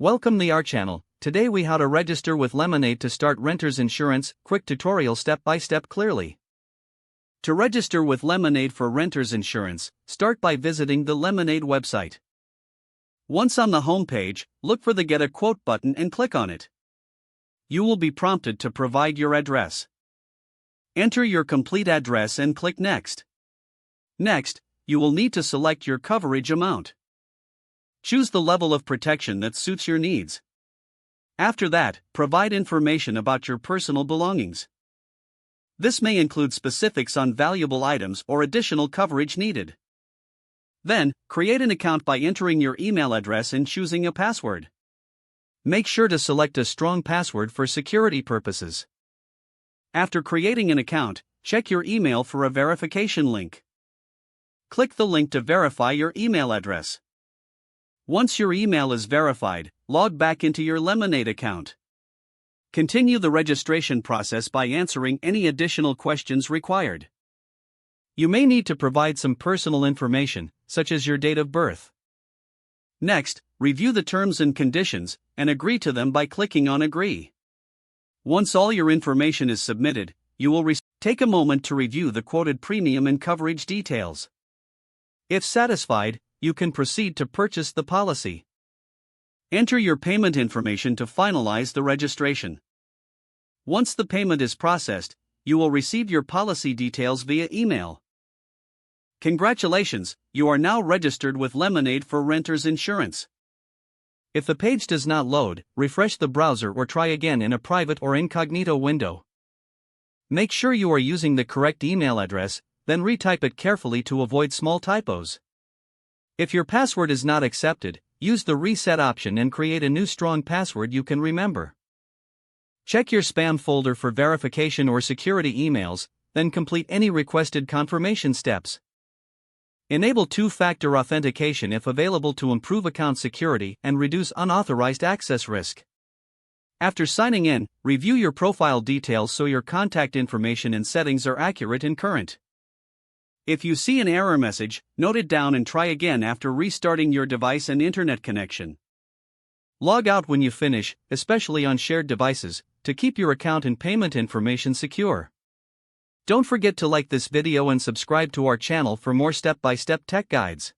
Welcome to our channel. Today we how to register with Lemonade to start renter's insurance. Quick tutorial step by step clearly. To register with Lemonade for renter's insurance, start by visiting the Lemonade website. Once on the home page, look for the Get a Quote button and click on it. You will be prompted to provide your address. Enter your complete address and click Next. Next, you will need to select your coverage amount. Choose the level of protection that suits your needs. After that, provide information about your personal belongings. This may include specifics on valuable items or additional coverage needed. Then, create an account by entering your email address and choosing a password. Make sure to select a strong password for security purposes. After creating an account, check your email for a verification link. Click the link to verify your email address. Once your email is verified, log back into your Lemonade account. Continue the registration process by answering any additional questions required. You may need to provide some personal information, such as your date of birth. Next, review the terms and conditions, and agree to them by clicking on Agree. Once all your information is submitted, you will take a moment to review the quoted premium and coverage details. If satisfied, you can proceed to purchase the policy. Enter your payment information to finalize the registration. Once the payment is processed, you will receive your policy details via email. Congratulations, you are now registered with Lemonade for renter's insurance. If the page does not load, refresh the browser or try again in a private or incognito window. Make sure you are using the correct email address, then retype it carefully to avoid small typos. If your password is not accepted, use the reset option and create a new strong password you can remember. Check your spam folder for verification or security emails, then complete any requested confirmation steps. Enable two-factor authentication if available to improve account security and reduce unauthorized access risk. After signing in, review your profile details so your contact information and settings are accurate and current. If you see an error message, note it down and try again after restarting your device and internet connection. Log out when you finish, especially on shared devices, to keep your account and payment information secure. Don't forget to like this video and subscribe to our channel for more step-by-step tech guides.